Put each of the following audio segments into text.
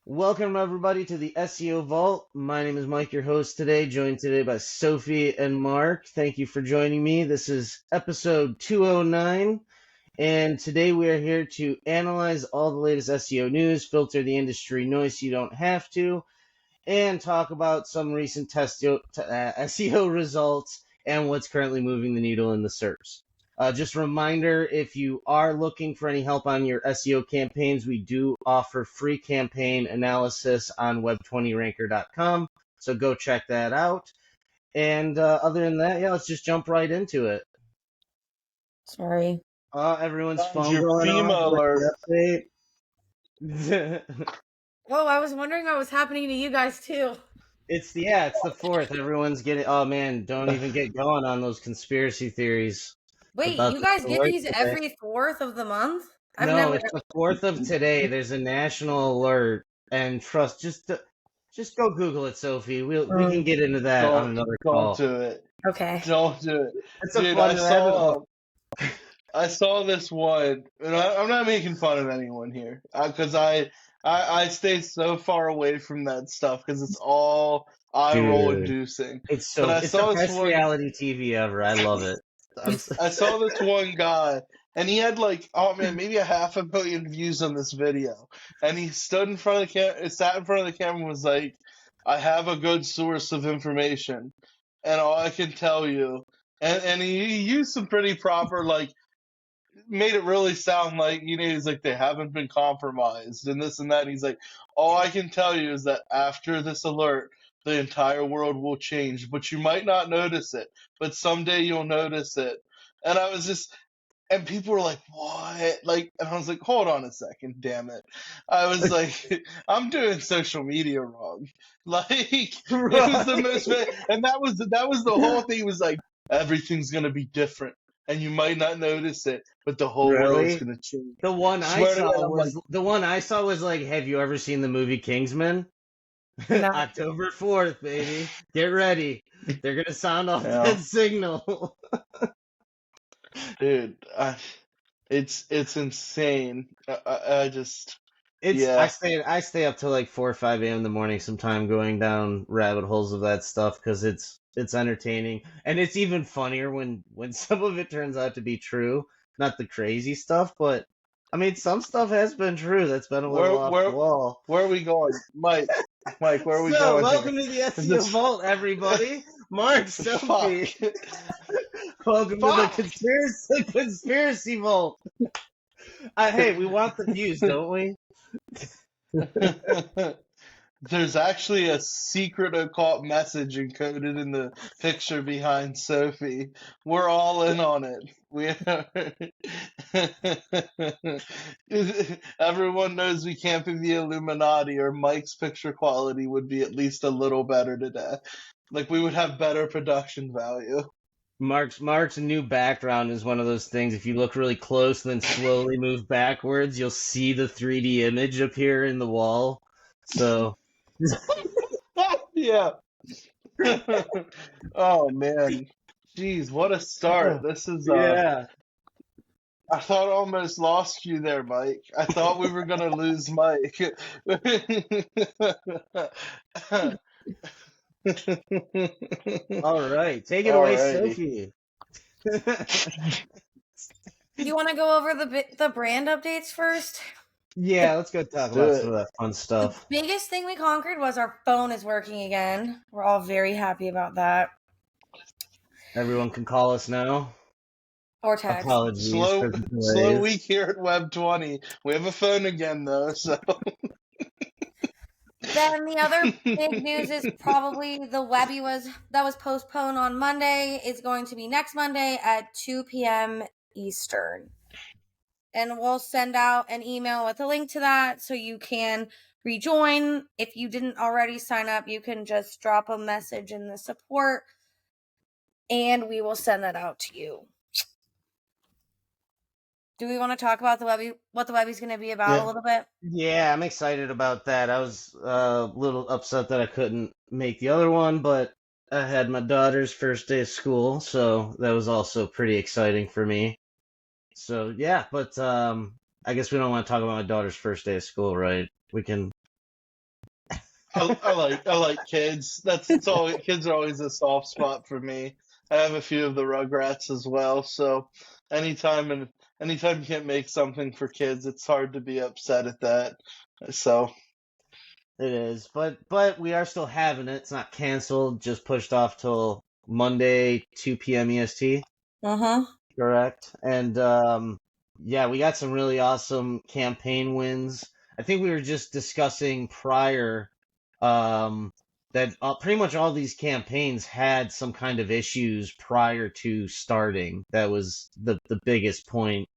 Welcome everybody to the SEO Vault. My name is Mike, your host today, joined today by Sophie and Mark. Thank you for joining me. This is episode 209, and today we are here to analyze all the latest SEO news, filter the industry noise so you don't have to, and talk about some recent SEO results and what's currently moving the needle in the SERPs. Just a reminder, if you are looking for any help on your SEO campaigns, we do offer free campaign analysis on web20ranker.com, so go check that out. And other than that, yeah, let's just jump right into it. Sorry. Everyone's phone your going FEMA off. alert. Update. Oh, I was wondering what was happening to you guys too. It's the 4th. Everyone's getting. Oh man, don't even get going on those conspiracy theories. Wait, About you guys the get work these today. every 4th of the month? No, it's the 4th of today. There's a national alert, and trust. Just go Google it, Sophie. We can get into that on another call. Don't do it. Okay. Don't do it. It's Dude, a fun rabbit hole. I saw this one, and I'm not making fun of anyone here, because I stay so far away from that stuff because it's all eye roll inducing. It's But I it's saw the this best one- reality TV ever. I love it. I saw this one guy, and he had like, oh man, maybe 500,000 views on this video. And he stood in front of the camera, sat in front of the camera, and was like, "I have a good source of information, and all I can tell you." And he used some pretty proper, like, made it really sound like, he's like, they haven't been compromised and this and that. And he's like, all I can tell you is that after this alert, the entire world will change, but you might not notice it, but someday you'll notice it. And I was just, and people were like, what? Like, and I was like, hold on a second, damn it. I was like, I'm doing social media wrong. Like, it was the most, and that was the whole thing. It was like, everything's going to be different. And you might not notice it, but the whole world's gonna change. The one I saw was like, have you ever seen the movie Kingsman? No. October 4th, baby. Get ready. They're gonna sound off that signal. Dude, it's insane. I just I stay up till like 4 or 5 a.m. in the morning sometime going down rabbit holes of that stuff because it's entertaining, and it's even funnier when some of it turns out to be true. Not the crazy stuff, but I mean some stuff has been true. That's been a little off the wall. Where are we going, Mike? Mike, where are we going? Welcome to the SEO Vault, everybody. Mark, Sophie. Welcome to the conspiracy vault. Hey, we want the views, don't we? There's actually a secret occult message encoded in the picture behind Sophie. We're all in on it. Everyone knows we can't be the Illuminati, or Mike's picture quality would be at least a little better today. Like, we would have better production value. Mark's new background is one of those things. If you look really close and then slowly move backwards, you'll see the 3D image appear in the wall. So, yeah. Oh man, jeez, what a start! This is yeah. I thought I almost lost you there, Mike. I thought we were gonna lose Mike. All right, take it away, Sophie. You want to go over the brand updates first? Yeah, let's go talk about some of that fun stuff. The biggest thing we conquered was our phone is working again. We're all very happy about that. Everyone can call us now. Or text. Apologies. Slow week here at Web20. We have a phone again, though, so... Then the other big news is probably the Webby that was postponed on Monday is going to be next Monday at 2 p.m. Eastern. And we'll send out an email with a link to that so you can rejoin. If you didn't already sign up, you can just drop a message in the support and we will send that out to you. Do we want to talk about what the Webby's going to be about a little bit? Yeah, I'm excited about that. I was a little upset that I couldn't make the other one, but I had my daughter's first day of school, so that was also pretty exciting for me. So yeah, but I guess we don't want to talk about my daughter's first day of school, right? We can I like kids. It's all kids are always a soft spot for me. I have a few of the Rugrats as well, so anytime you can't make something for kids, it's hard to be upset at that. So It is, but we are still having it. It's not canceled, just pushed off till Monday, 2 p.m. EST. Uh-huh. Correct. And yeah, we got some really awesome campaign wins. I think we were just discussing prior that pretty much all these campaigns had some kind of issues prior to starting. That was the biggest point.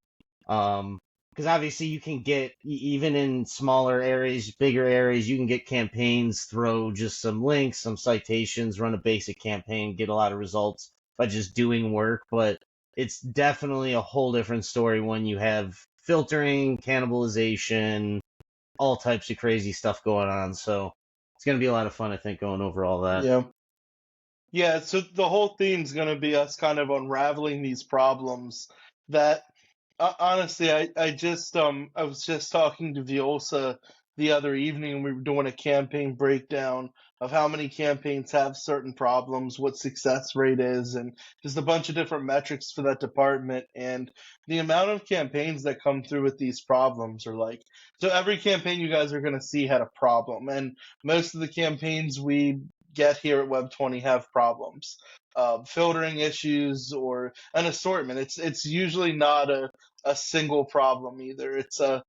Because obviously you can get even in smaller areas, bigger areas, you can get campaigns, throw just some links, some citations, run a basic campaign, get a lot of results by just doing work. But it's definitely a whole different story when you have filtering, cannibalization, all types of crazy stuff going on. So it's going to be a lot of fun, I think, going over all that. yeah. Yeah, so the whole theme's going to be us kind of unraveling these problems that honestly, I was just talking to Viosa the other evening, and we were doing a campaign breakdown of how many campaigns have certain problems, what success rate is, and just a bunch of different metrics for that department. And the amount of campaigns that come through with these problems are like, so every campaign you guys are going to see had a problem, and most of the campaigns we get here at Web20 have problems. Filtering issues or an assortment. It's usually not a single problem either. It's a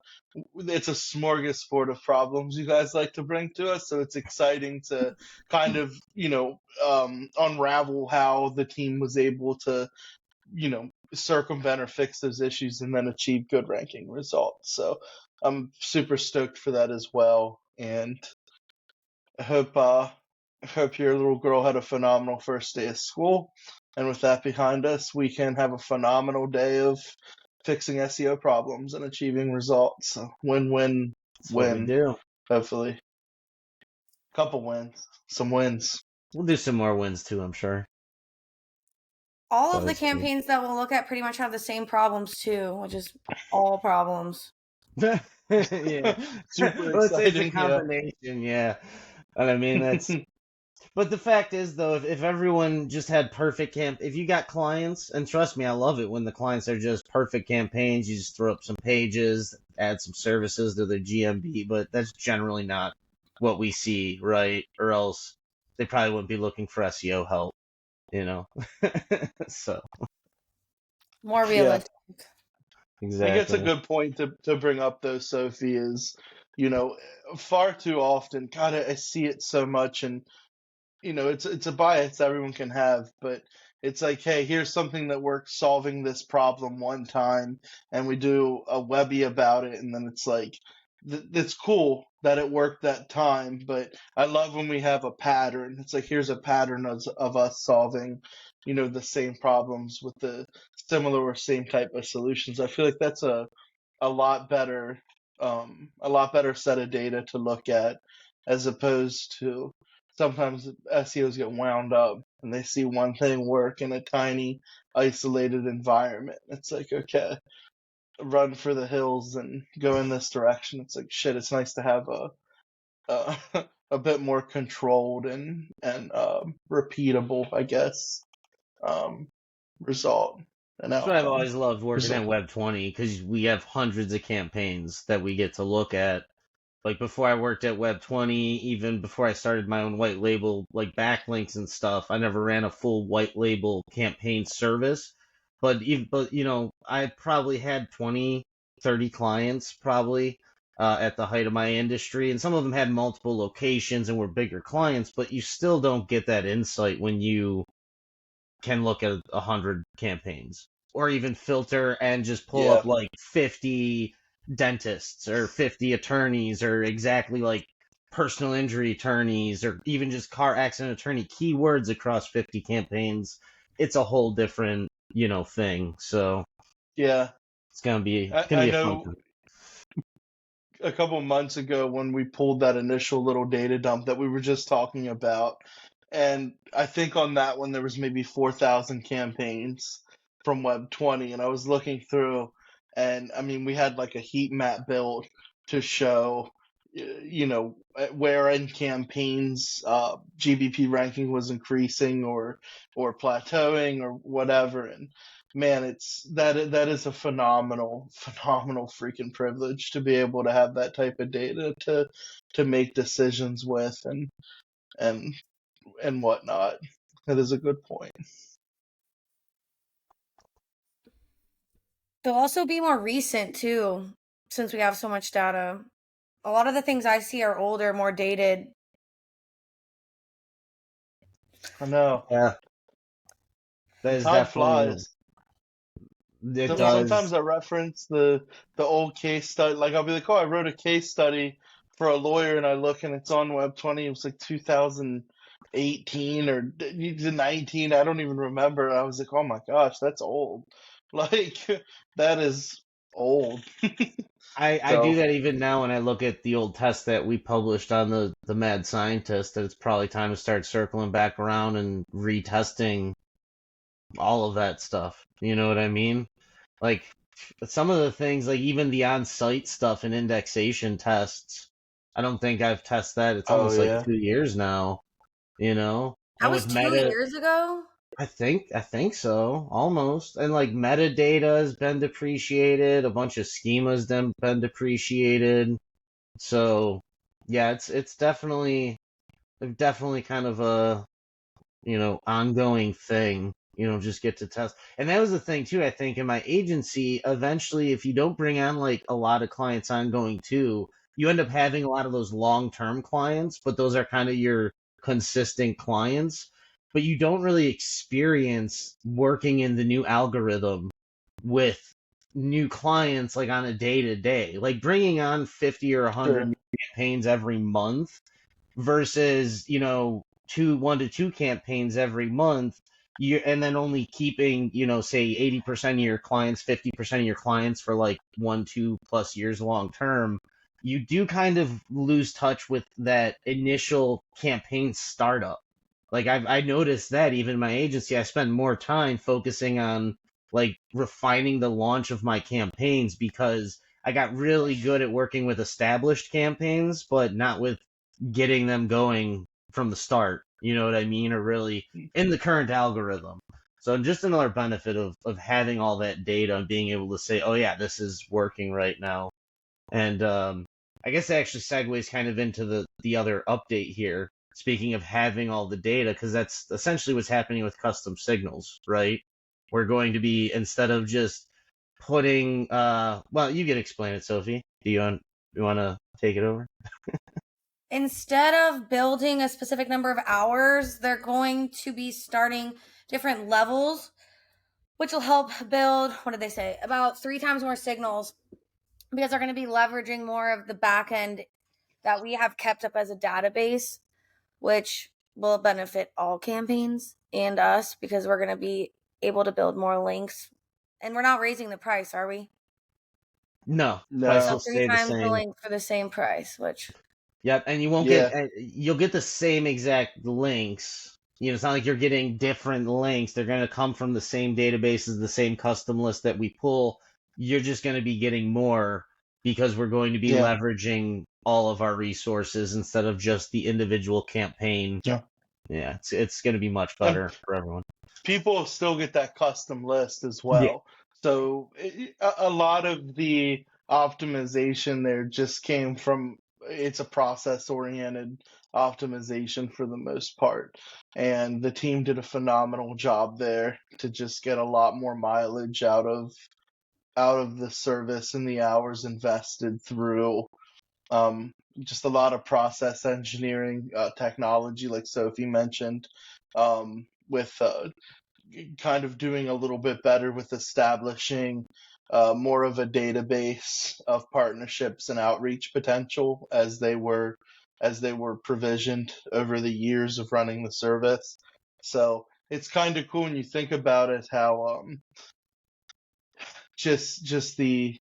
smorgasbord of problems you guys like to bring to us. So it's exciting to kind of unravel how the team was able to circumvent or fix those issues and then achieve good ranking results. So I'm super stoked for that as well, and I hope your little girl had a phenomenal first day of school. And with that behind us, we can have a phenomenal day of fixing SEO problems and achieving results. So win, That's what we do. hopefully. Couple wins, some wins. We'll do some more wins too, I'm sure. All It's of the always good. campaigns that we'll look at pretty much have the same problems too, which is all problems. Yeah. Super Well, it's a exciting. combination, yeah. And I mean, that's. But the fact is, though, if everyone just had perfect if you got clients, and trust me, I love it when the clients are just perfect campaigns. You just throw up some pages, add some services to their GMB, but that's generally not what we see, right? Or else they probably wouldn't be looking for SEO help, you know? So, More Yeah. realistic. I think it's a exactly. good point to bring up, though, Sophie, is, far too often, God, I see it so much, and it's a bias everyone can have, but it's like, hey, here's something that works solving this problem one time, and we do a Webby about it, and then it's like, it's cool that it worked that time, but I love when we have a pattern. It's like, here's a pattern of us solving, the same problems with the similar or same type of solutions. I feel like that's a lot better, a lot better set of data to look at, as opposed to sometimes SEOs get wound up and they see one thing work in a tiny, isolated environment. It's like, okay, run for the hills and go in this direction. It's like, shit. It's nice to have a a bit more controlled and repeatable, I guess, result and That's what I've outcome. always loved working Result. at Web20 because we have hundreds of campaigns that we get to look at. Like before I worked at Web20, even before I started my own white label, like backlinks and stuff, I never ran a full white label campaign service. But I probably had 20, 30 clients probably at the height of my industry, and some of them had multiple locations and were bigger clients. But you still don't get that insight when you can look at 100 campaigns or even filter and just pull Yeah. up like 50 dentists or 50 attorneys or exactly like personal injury attorneys or even just car accident attorney keywords across 50 campaigns. It's a whole different, thing. So Yeah. it's gonna be I a fun know a couple months ago when we pulled that initial little data dump that we were just talking about. And I think on that one there was maybe 4,000 campaigns from Web20, and I was looking through, and I mean we had like a heat map built to show, where in campaigns GBP ranking was increasing or plateauing or whatever. And man, that is a phenomenal freaking privilege to be able to have that type of data to make decisions with and and whatnot. That is a good point. They'll also be more recent too, since we have so much data. A lot of the things I see are older, more dated. I know. Yeah, that is Time definitely, flies. it Sometimes does. I reference the old case study. Like I'll be like, oh, I wrote a case study for a lawyer, and I look and it's on Web 20. It was like 2018 or 19. I don't even remember. I was like, oh my gosh, that's old. Like that is old. I do So, that even now when I look at the old test that we published on the Mad Scientist, that it's probably time to start circling back around and retesting all of that stuff. You know what I mean? Like some of the things, like even the on-site stuff and indexation tests, I don't think I've tested that. It's oh almost like yeah, 2 years now, you know? That And was with 2 meta, years ago. I think so, almost. And like metadata has been depreciated, a bunch of schemas been depreciated. So yeah, it's definitely kind of a ongoing thing, just get to test. And that was the thing too, I think in my agency, eventually, if you don't bring on like a lot of clients ongoing too, you end up having a lot of those long-term clients, but those are kind of your consistent clients, but you don't really experience working in the new algorithm with new clients like on a day to day, like bringing on 50 or 100 sure. new campaigns every month versus 1 to 2 campaigns every month, and then only keeping say 80% of your clients, 50% of your clients for like 1-2+ years long term. You do kind of lose touch with that initial campaign startup. Like I noticed that even in my agency, I spend more time focusing on like refining the launch of my campaigns because I got really good at working with established campaigns, but not with getting them going from the start. You know what I mean? Or really in the current algorithm. So just another benefit of having all that data and being able to say, oh yeah, this is working right now. And I guess that actually segues kind of into the other update here. Speaking of having all the data, because that's essentially what's happening with custom signals, right? We're going to be, instead of just putting, well, you can explain it, Sophie. Do you want to take it over? Instead of building a specific number of hours, they're going to be starting different levels, which will help build, what did they say, about 3 times more signals, because they're going to be leveraging more of the back end that we have kept up as a database, which will benefit all campaigns and us because we're going to be able to build more links. And we're not raising the price, are we? No, price No. will So three stay the times the same. link for the same price, which Yep, and you won't get Yeah. you'll get the same exact links. It's not like you're getting different links. They're going to come from the same databases, the same custom list that we pull. You're just going to be getting more because we're going to be Yeah. leveraging all of our resources instead of just the individual campaign. Yeah. Yeah, it's going to be much And better for everyone. people still get that custom list as Yeah. well. So a lot of the optimization there just came from, it's a process oriented optimization for the most part. And the team did a phenomenal job there to just get a lot more mileage out of the service and the hours invested through just a lot of process engineering technology, like Sophie mentioned, with kind of doing a little bit better with establishing more of a database of partnerships and outreach potential as they were provisioned over the years of running the service. So it's kind of cool when you think about it, how just the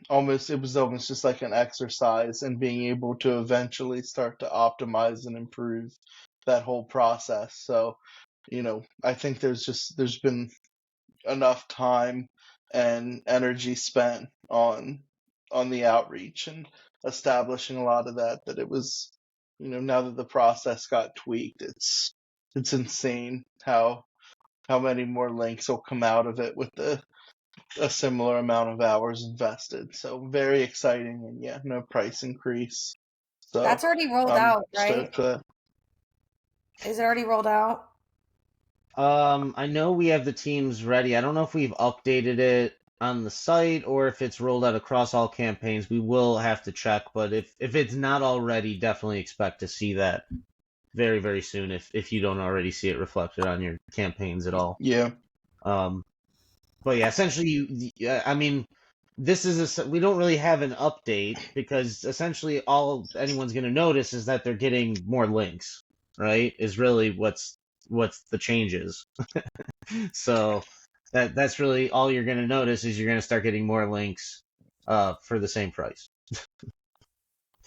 almost it was almost just like an exercise in being able to eventually start to optimize and improve that whole process. So, I think there's been enough time and energy spent on the outreach, and establishing a lot of that it was, now that the process got tweaked, it's insane how many more links will come out of it with a similar amount of hours invested. So very exciting, and yeah, no price increase. So That's already rolled I'm out, right? stoked for that. Is it already rolled out? I know we have the teams ready. I don't know if we've updated it on the site or if it's rolled out across all campaigns. We will have to check, but if it's not already, definitely expect to see that very, very soon if you don't already see it reflected on your campaigns at all. Yeah. But yeah, essentially, I mean, this is we don't really have an update because essentially all anyone's going to notice is that they're getting more links, right? Is really what's the changes. So that's really all you're going to notice is you're going to start getting more links for the same price.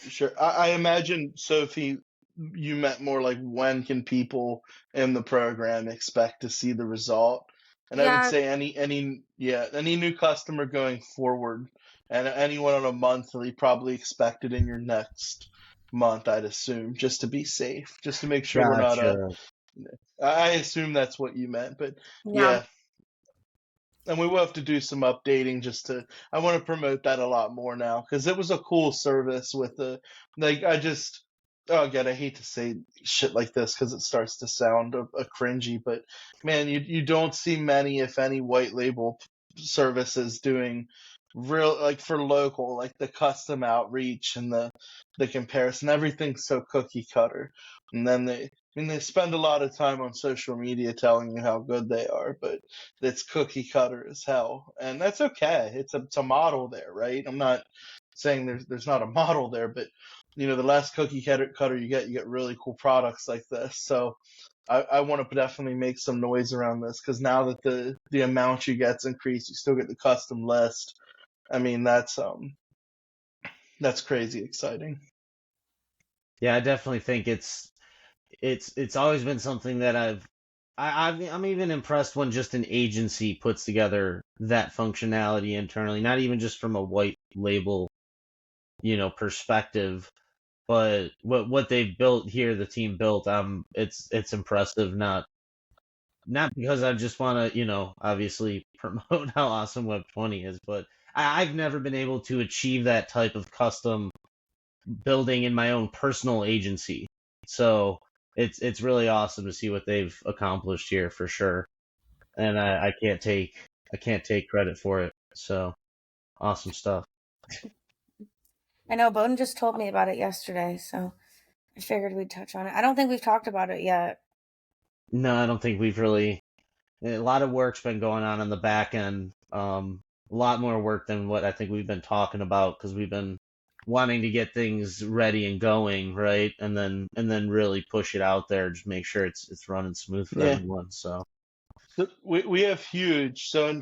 Sure. I imagine, Sophie, you meant more like when can people in the program expect to see the result? And I would Yeah, say any new customer going forward, and anyone on a monthly, probably expect it in your next month, I'd assume, just to be safe, just to make sure we're not Gotcha. I assume that's what you meant, but yeah. yeah, and we will have to do some updating just to, I want to promote that a lot more now because it was a cool service with the, like, I just, oh, again, I hate to say shit like this because it starts to sound a cringy, but man, you don't see many, if any, white label services doing real, like, for local, like the custom outreach and the comparison. Everything's so cookie cutter. And then they spend a lot of time on social media telling you how good they are, but it's cookie cutter as hell, and that's okay. It's a model there, right? I'm not saying there's not a model there, but the less cookie cutter you get really cool products like this. So I want to definitely make some noise around this because now that the amount you get's increased, you still get the custom list. I mean, that's crazy exciting. Yeah, I definitely think it's always been something that I'm even impressed when just an agency puts together that functionality internally, not even just from a white label, perspective, but what they've built here, the team built, it's impressive, not because I just want to, obviously promote how awesome Web 20 is, but I've never been able to achieve that type of custom building in my own personal agency. So it's really awesome to see what they've accomplished here for sure. And I can't take credit for it. So awesome stuff. I know Bowden just told me about it yesterday, so I figured we'd touch on it. I don't think we've talked about it yet. No, I don't think we've really. A lot of work's been going on the back end. A lot more work than what I think we've been talking about because we've been wanting to get things ready and going, right? And then really push it out there, just make sure it's running smooth for Yeah. everyone. So We have huge, so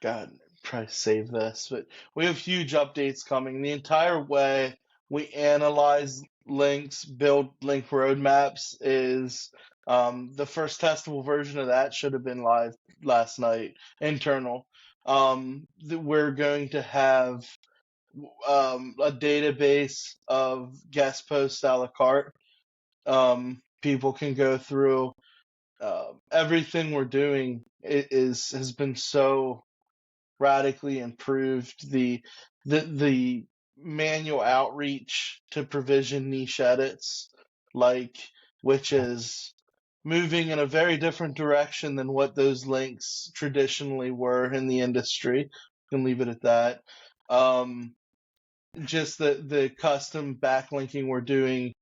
God, try to save this, but we have huge updates coming. The entire way we analyze links, build link roadmaps is the first testable version of that should have been live last night, internal. We're going to have a database of guest posts a la carte. People can go through everything we're doing has been so radically improved. The manual outreach to provision niche edits, like, which is moving in a very different direction than what those links traditionally were in the industry. You can leave it at that. Just the custom backlinking we're doing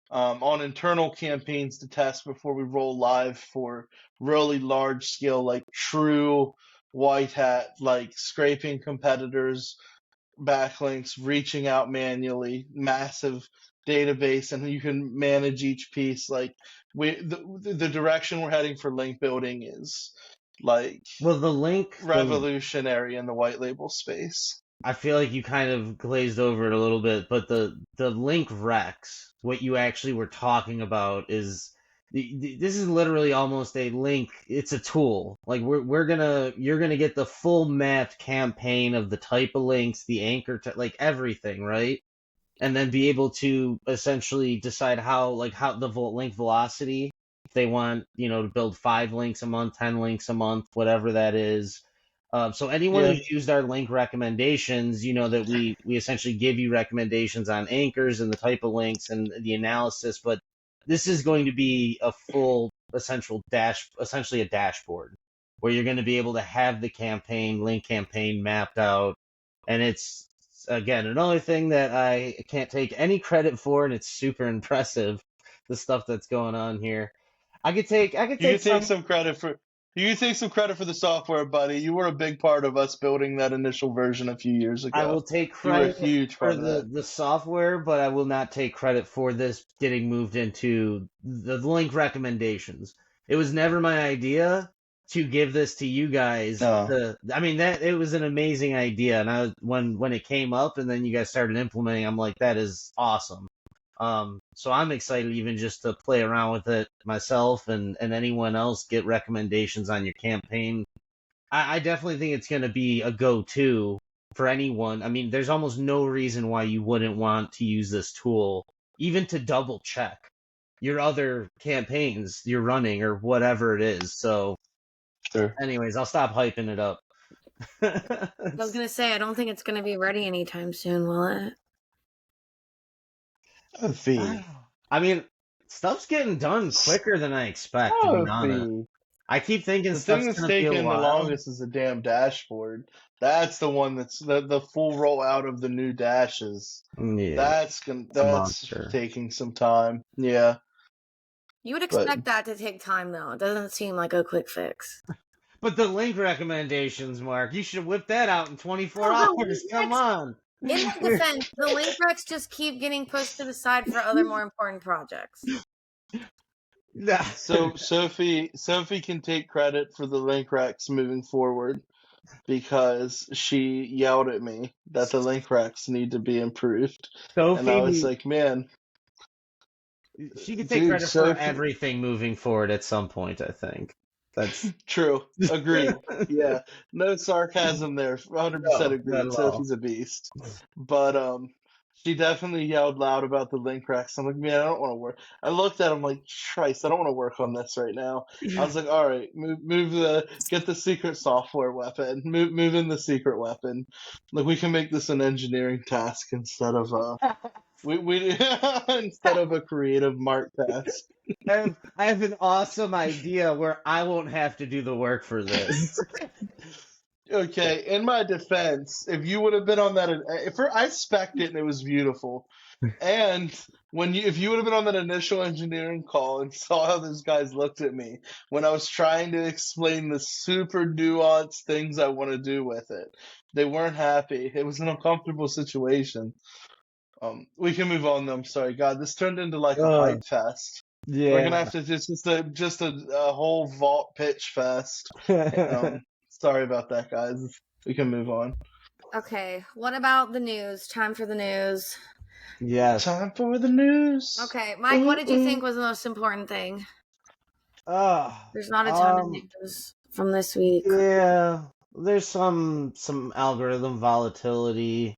on internal campaigns to test before we roll live for really large scale, like true white hat, like scraping competitors, backlinks, reaching out manually, massive database, and you can manage each piece. Like the direction we're heading for link building is like well, the revolutionary in the white label space. I feel like you kind of glazed over it a little bit, but the link recs, what you actually were talking about is this is literally almost a link. It's a tool. Like you're gonna get the full mapped campaign of the type of links, the anchor, like everything, right? and then be able to essentially decide how the link velocity, if they want, to build 5 links a month, 10 links a month, whatever that is. So anyone Yeah. who's used our link recommendations, that we essentially give you recommendations on anchors and the type of links and the analysis, but this is going to be a full essentially a dashboard where you're going to be able to have the link campaign mapped out. And it's, again, another thing that I can't take any credit for, and it's super impressive, the stuff that's going on here. I could take You can take some. some credit for the software, buddy. You were a big part of us building that initial version a few years I ago. will take You were a credit huge for part of that. the software, but I will not take credit for this getting moved into the link recommendations. It was never my idea to give this to you guys. No. I mean, that it was an amazing idea, and when it came up and then you guys started implementing, I'm like, that is awesome. So I'm excited even just to play around with it myself, and anyone else get recommendations on your campaign. I definitely think it's going to be a go-to for anyone. I mean, there's almost no reason why you wouldn't want to use this tool, even to double check your other campaigns you're running or whatever it is. So, Sure. anyways, I'll stop hyping it up. I was gonna say, I don't think it's gonna be ready anytime soon, will it? Sophie. I mean, stuff's getting done quicker than I expect, to be honest. Sophie. I keep thinking The stuff's thing that's going to be a taking the while. longest is the damn dashboard. That's the one that's the full rollout of the new dashes. Yeah, That's monster. taking some time. Yeah. You would expect that to take time, though. It doesn't seem like a quick fix. But the link recommendations, Mark, you should whip that out in 24 Oh, hours. Come on. In my defense, the link recs just keep getting pushed to the side for other more important projects. So Sophie can take credit for the link recs moving forward because she yelled at me that the link recs need to be improved. Sophie, and I was like, man, she could take credit for everything moving forward at some point, I think. That's true. Agreed. Yeah. No sarcasm there. 100% agreed. Sophie's a beast. But she definitely yelled loud about the link recs. I'm like, man, I don't want to work. I looked at him like, Christ, I don't want to work on this right now. I was like, all right, get the secret software weapon. Move in the secret weapon. Like, we can make this an engineering task instead of instead of a creative Mark task. I have an awesome idea where I won't have to do the work for this. Okay, in my defense, if you would have been on that, I spec'd it and it was beautiful. And if you would have been on that initial engineering call and saw how those guys looked at me when I was trying to explain the super nuanced things I want to do with it, they weren't happy. It was an uncomfortable situation. We can move on. I'm sorry, God, this turned into like a hype fest. Yeah, we're gonna have to just a whole vault pitch fest. Sorry about that, guys. We can move on. Okay, what about the news? Time for the news. Yes. Time for the news. Okay, Mike, what did you think was the most important thing? There's not a ton of news from this week. Yeah, there's some algorithm volatility.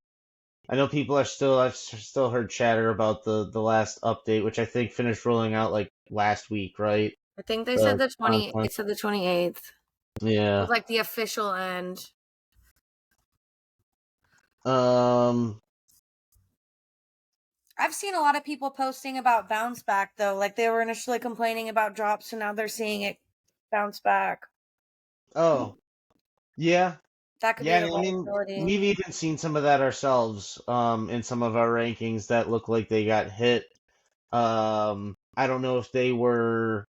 I know people I've still heard chatter about the last update, which I think finished rolling out like last week, right? I think they said the 28th. Yeah. It was like the official end. I've seen a lot of people posting about bounce back though. Like they were initially complaining about drops, so now they're seeing it bounce back. Oh. Yeah. That could be the volatility. We've even seen some of that ourselves in some of our rankings that look like they got hit. I don't know if they were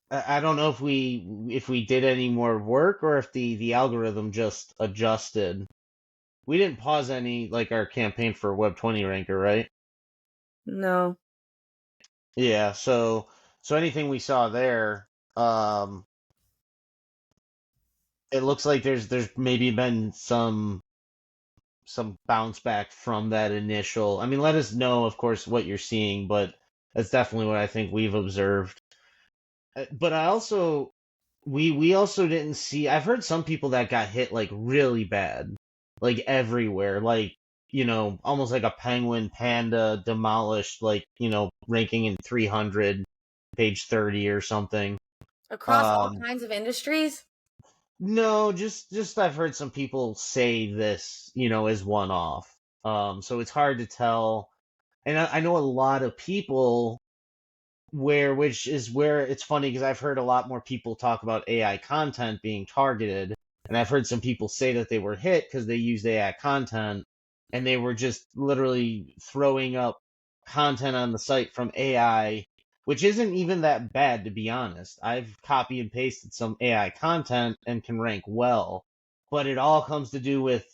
I don't know if we did any more work or if the algorithm just adjusted. We didn't pause any like our campaign for Web 20 ranker, right? No. Yeah, so anything we saw there, it looks like there's maybe been some bounce back from that initial. I mean, let us know, of course, what you're seeing, but that's definitely what I think we've observed. But I also we also didn't see. I've heard some people that got hit like really bad. like everywhere, like, almost like a penguin panda demolished, like, ranking in 300, page 30 or something. Across all Um, kinds of industries? no, just I've heard some people say this, as one off. So it's hard to tell. And I know a lot of people which is where it's funny because I've heard a lot more people talk about AI content being targeted, and I've heard some people say that they were hit because they used AI content and they were just literally throwing up content on the site from AI, which isn't even that bad to be honest. I've copy and pasted some AI content and can rank well, but it all comes to do with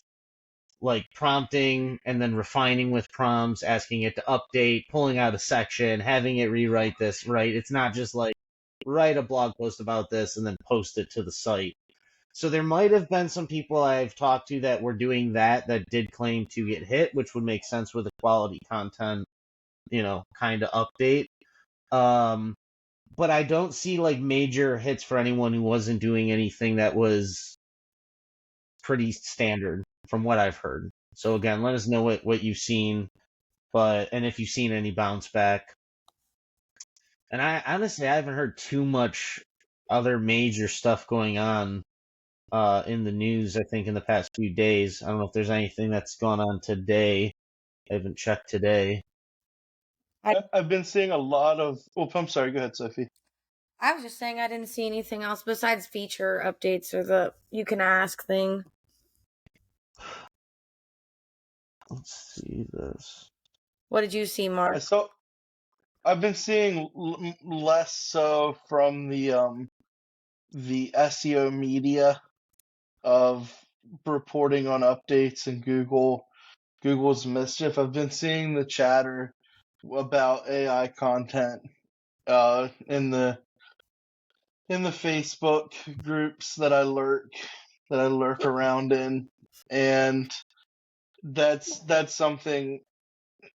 like prompting and then refining with prompts, asking it to update, pulling out a section, having it rewrite this, right? It's not just like write a blog post about this and then post it to the site. So there might have been some people I've talked to that were doing that did claim to get hit, which would make sense with a quality content, kind of update. Um, but I don't see like major hits for anyone who wasn't doing anything that was pretty standard from what I've heard. So again, let us know what you've seen, and if you've seen any bounce back. And I honestly I haven't heard too much other major stuff going on in the news. I think in the past few days, I don't know if there's anything that's gone on today. I haven't checked today. I've been seeing a lot of. Oh, I'm sorry. Go ahead, Sophie. I was just saying I didn't see anything else besides feature updates or the you can ask thing. Let's see this. What did you see, Mark? I've been seeing less so from the SEO media of reporting on updates and Google's mischief. I've been seeing the chatter about AI content in the Facebook groups that I lurk around in, and that's something.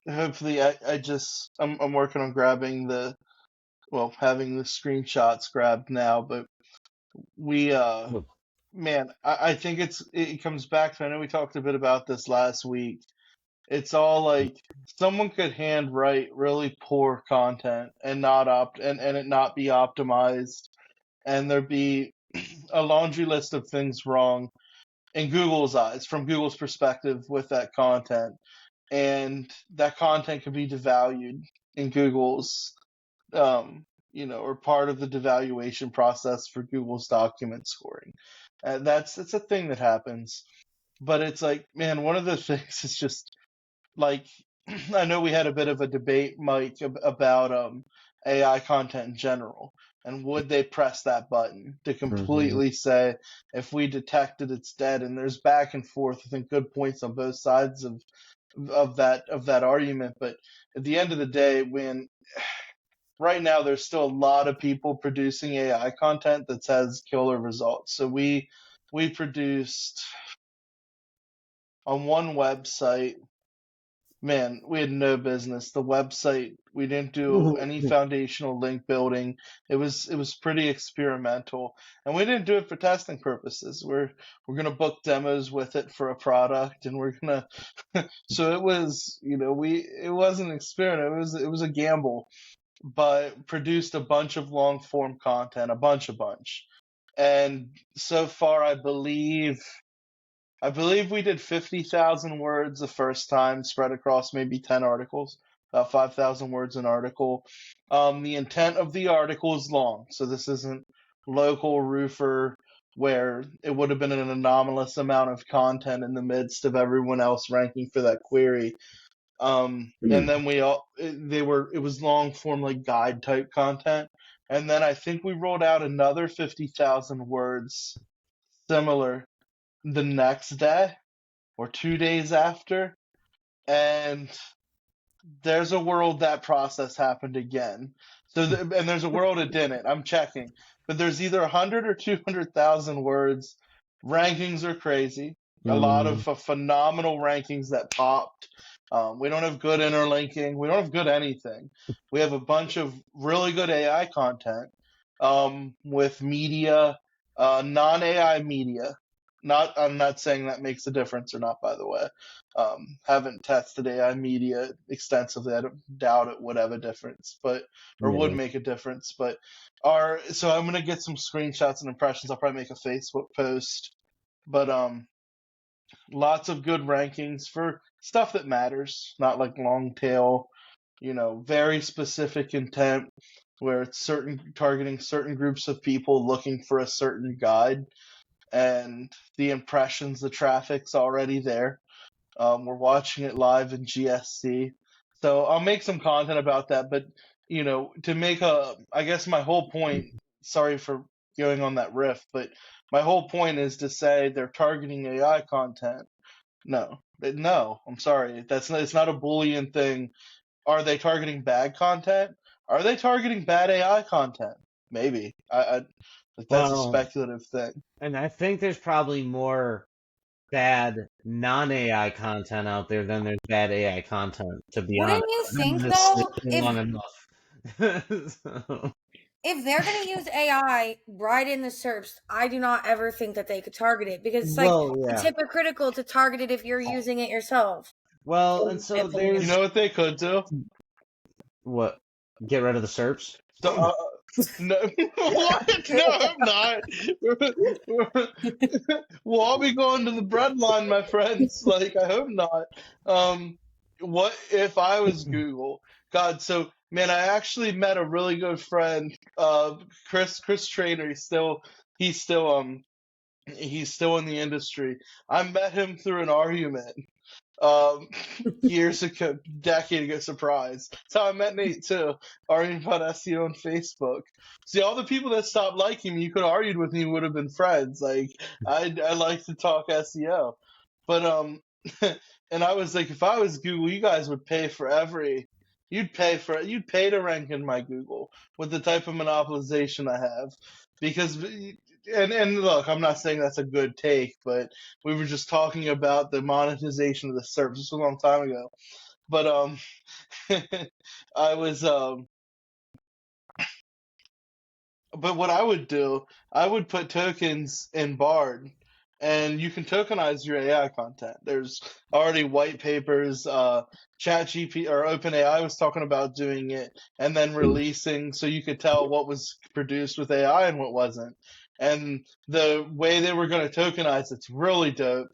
Hopefully, I'm working on having the screenshots grabbed now, but we man, I think it comes back to, I know we talked a bit about this last week. It's all like someone could hand write really poor content and and it not be optimized, and there be a laundry list of things wrong in Google's eyes, from Google's perspective, with that content, and that content could be devalued in Google's, or part of the devaluation process for Google's document scoring. That's a thing that happens, but it's like, man, one of the things is just like, I know we had a bit of a debate, Mike, about AI content in general, and would they press that button to Mm-hmm. completely say, if we detected it's dead? And there's back and forth, I think, good points on both sides of that argument. But at the end of the day, when right now there's still a lot of people producing AI content that has killer results. So we produced on one website, man, we had no business. The website, we didn't do any foundational link building. It was pretty experimental, and we didn't do it for testing purposes. We're gonna book demos with it for a product, and we're gonna. So it was, it wasn't an experiment. It was a gamble, but produced a bunch of long form content, a bunch. And so far, I believe we did 50,000 words the first time, spread across maybe 10 articles, about 5,000 words an article. The intent of the article is long, so this isn't local roofer where it would have been an anomalous amount of content in the midst of everyone else ranking for that query. And then it was long form, like guide type content. And then I think we rolled out another 50,000 words similar the next day or 2 days after, and there's a world that process happened again. So, and there's a world it didn't. I'm checking, but there's either 100 or 200,000 words. Rankings are crazy. A lot Mm-hmm. of phenomenal rankings that popped. We don't have good interlinking. We don't have good anything. We have a bunch of really good AI content with media, non-AI media, I'm not saying that makes a difference or not, by the way. Haven't tested AI media extensively. I don't doubt it would have a difference, or would Yeah. make a difference. But so I'm gonna get some screenshots and impressions. I'll probably make a Facebook post. But lots of good rankings for stuff that matters, not like long tail, very specific intent where it's targeting certain groups of people looking for a certain guide, and the impressions, the traffic's already there. We're watching it live in GSC, so I'll make some content about that. But to make I guess my whole point. Sorry for going on that riff, but my whole point is to say they're targeting AI content. No, I'm sorry. It's not a Boolean thing. Are they targeting bad content? Are they targeting bad AI content? Maybe. That's a Well, speculative thing. and I think there's probably more bad non-AI content out there than there's bad AI content, to be Wouldn't honest. you I've been think in this though, system long enough. So, if they're going to use AI right in the SERPs, I do not ever think that they could target it, because well, it's yeah. hypocritical to target it if you're using it yourself. Well, and In my so You opinion. know what they could do? what? Get rid of the SERPs? So, no, what? No, I'm not. We'll all be going to the breadline, my friends. Like, I hope not. What if I was Google? God, so man, I actually met a really good friend, Chris Trainer. He's still he's still in the industry. I met him through an argument um, years ago, decade ago. Surprise! That's how I met Nate too. Arguing about SEO on Facebook. See, all the people that stopped liking me, you could have argued with me, would have been friends. Like I like to talk SEO, but and I was like, if I was Google, you guys would pay for you'd pay to rank in my Google with the type of monopolization I have, because and look, I'm not saying that's a good take, but we were just talking about the monetization of the service. This was a long time ago, but I was but what I would do, I would put tokens in Bard, and you can tokenize your AI content. There's already white papers. ChatGPT or OpenAI was talking about doing it and then releasing, so you could tell what was produced with AI and what wasn't. And the way they were going to tokenize it's really dope.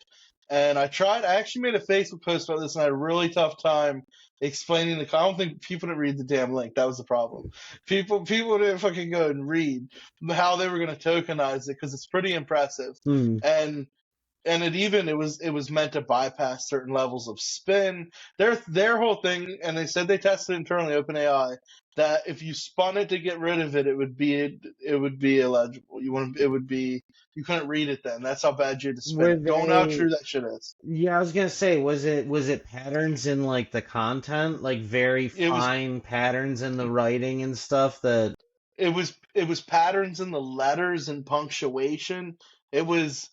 And I actually made a Facebook post about this, and I had a really tough time explaining I don't think people didn't read the damn link. That was the problem. People didn't fucking go and read how they were going to tokenize it, because it's pretty impressive. Hmm. And it was meant to bypass certain levels of spin. Their whole thing, and they said they tested it internally, OpenAI, that if you spun it to get rid of it, it would be illegible. You couldn't read it then. That's how bad you had to spin Were it. Don't know how they? true that shit is. Yeah, I was gonna say, was it patterns in like the content, like very It was fine patterns in the writing and stuff that? it was patterns in the letters and punctuation. It was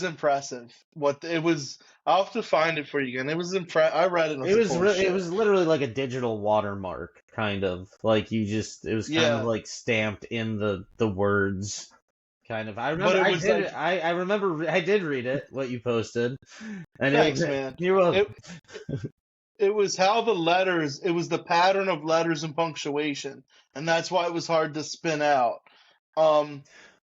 impressive. I'll have to find it for you again. It was I read it and I was It like, was holy it shit. was literally like a digital watermark, kind of like it was kind of Yeah, like stamped in the words, kind of. I but remember it I was did like, I remember I did read it, what you posted, and it was thanks, man. you're welcome. It was how it was the pattern of letters and punctuation, and that's why it was hard to spin out. Um,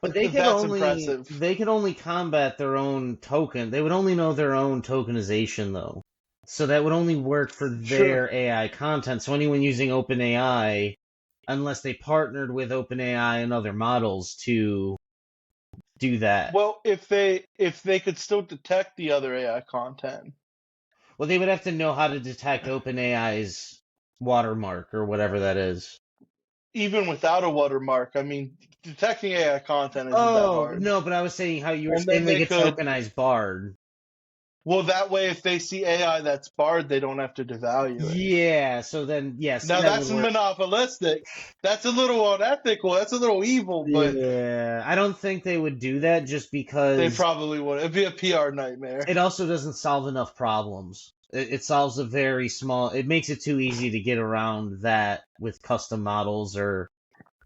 But that's impressive. they could only combat their own token. They would only know their own tokenization though. So that would only work for True. their AI content. So anyone using OpenAI, unless they partnered with OpenAI and other models to do that, Well, if they could still detect the other AI content, well, they would have to know how to detect OpenAI's watermark or whatever that is. even without a watermark, I mean, detecting AI content isn't that Oh, hard. no, but I was saying how you were And saying then they they could could, tokenize Bard. well, that way, if they see AI that's barred, they don't have to devalue it. Yeah, so then, yes, Now that would that's work. monopolistic. That's a little unethical. That's a little evil, but Yeah, I don't think they would do that just they because probably would. It'd be a PR nightmare. it also doesn't solve enough problems. It solves a very small. It makes it too easy to get around that with custom models, or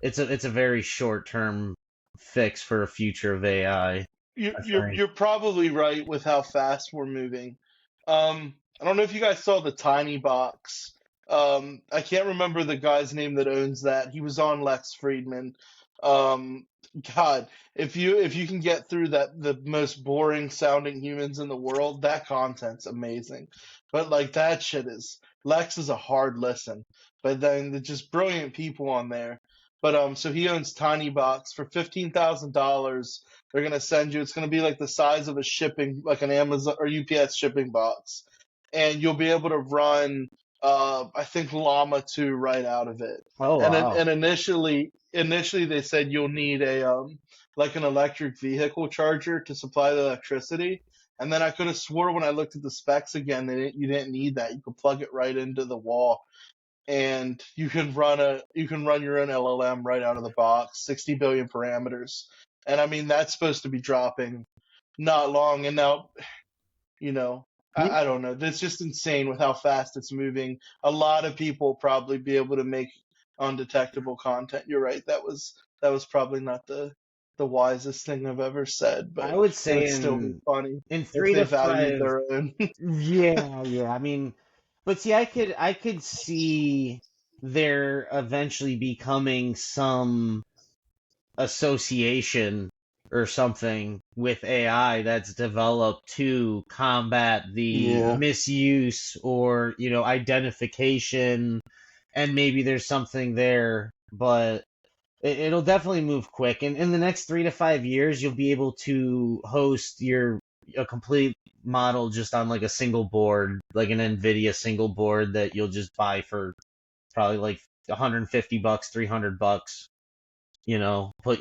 it's a very short term fix for a future of AI. I think. you're probably right with how fast we're moving. I don't know if you guys saw the Tiny Box. I can't remember the guy's name that owns that. He was on Lex Friedman. Um, God, if you can get through that the most boring sounding humans in the world, that content's amazing. But like that shit is Lex is a hard listen. But then there's just brilliant people on there. But so he owns Tiny Box for $15,000. They're gonna send you. It's gonna be like the size of a shipping, like an Amazon or UPS shipping box, and you'll be able to run, I think Llama 2 right out of it. Oh wow. And initially they said you'll need a like an electric vehicle charger to supply the electricity. And then I could have swore when I looked at the specs again that you didn't need that. You could plug it right into the wall and you can run your own LLM right out of the box, 60 billion parameters. And I mean that's supposed to be dropping not long. And now, you know, Yeah, I don't know. That's just insane with how fast it's moving. A lot of people will probably be able to make undetectable content. You're right. That was probably not the wisest thing I've ever said, I but would it say would still be funny in if three they to valued five. their own. Yeah, yeah. I mean, but see, I could see there eventually becoming some association or something with AI that's developed to combat the Yeah, misuse or, identification, and maybe there's something there, but it'll definitely move quick. And in the next 3 to 5 years, you'll be able to host a complete model just on like a single board, like an NVIDIA single board that you'll just buy for probably like $150, $300. Put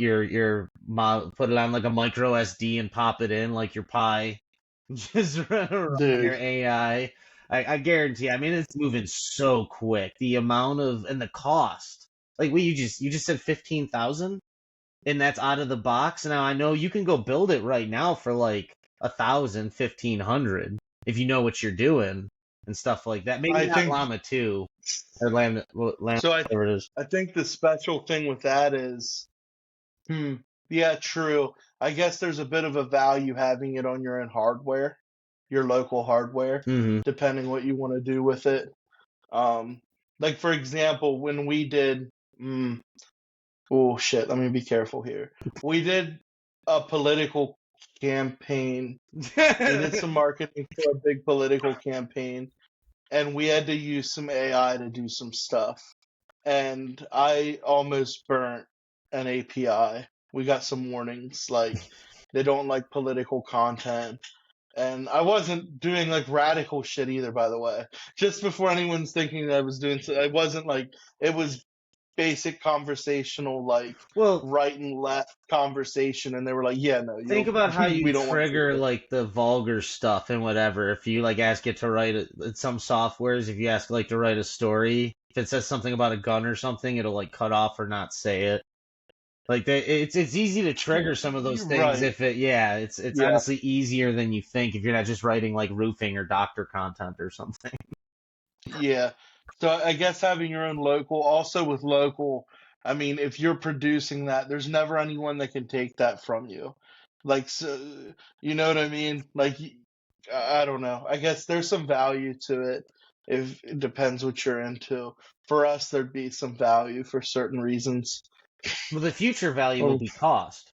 put it on like a micro SD and pop it in like your Pi. Just run your dude. AI. I guarantee. I mean, it's moving so quick. The amount of and the cost. Like, what you just said 15,000, and that's out of the box. Now I know you can go build it right now for like 1,000, 1,500 if you know what you're doing and stuff like that. Maybe I not think Llama 2 or Lambda, so. whatever it is. I think the special thing with that is, hmm, yeah, true. I guess there's a bit of a value having it on your own hardware, your local hardware, Hmm. depending what you want to do with it. Um, like for example, when we did, oh shit, let me be careful here. We did a political campaign. We did some marketing for a big political campaign, and we had to use some AI to do some stuff. And I almost burnt an API. We got some warnings like they don't like political content. And I wasn't doing like radical shit either, by the way. Just before anyone's thinking that I was doing so, I wasn't like it was basic conversational like Well, right and left conversation, and they were like, "Yeah, no, think you'll about how we you don't want to see trigger this." like the vulgar stuff and whatever. If you like ask it to write some softwares, if you ask like to write a story, if it says something about a gun or something, it'll like cut off or not say it. Like it's easy to trigger some of those You're things right. if it's Yeah. honestly easier than you think if you're not just writing like roofing or doctor content or something. Yeah. So I guess having your own local, also with local, I mean, if you're producing that, there's never anyone that can take that from you. Like, so, you know what I mean? Like, I don't know. I guess there's some value to it. If it depends what you're into. For us, there'd be some value for certain reasons. Well, the future value will Oh, be cost.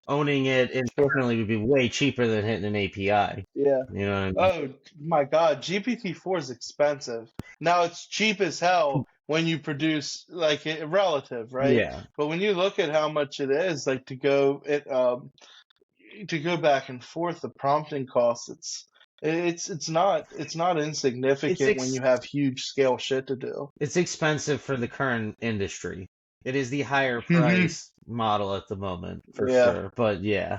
Owning it internally would be way cheaper than hitting an API. yeah. You know what I mean? Oh my God, GPT-4 is expensive. Now it's cheap as hell when you produce like relative, right? Yeah. But when you look at how much it is, like to go back and forth, the prompting costs, it's not It's insignificant when ex- you have huge scale shit to do. It's expensive for the current industry. It is the higher Hmm. price model at the moment, for Yeah. sure. But yeah,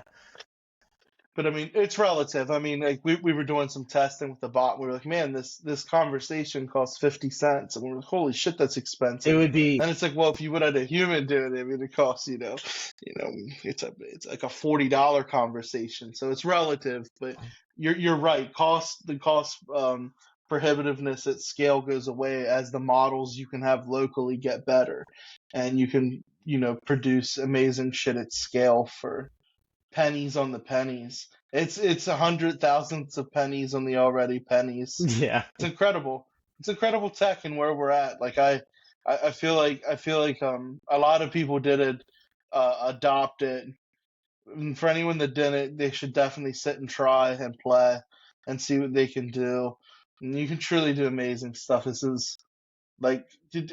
But I mean, it's relative. I mean, like we were doing some testing with the bot. We were like, man, this conversation costs 50 cents, and we were like, holy shit, that's it expensive. would be. And it's like, well, if you would have a human do it, I mean, it costs it's like a $40 conversation. So it's relative, but you're right. The cost prohibitiveness at scale goes away as the models you can have locally get better, and you can produce amazing shit at scale for pennies on the pennies. It's 100,000s of pennies on the already pennies. Yeah. It's incredible. It's incredible tech and where we're at. Like I feel like a lot of people did adopt it. And for anyone that didn't, they should definitely sit and try and play and see what they can do. And you can truly do amazing stuff. This is like,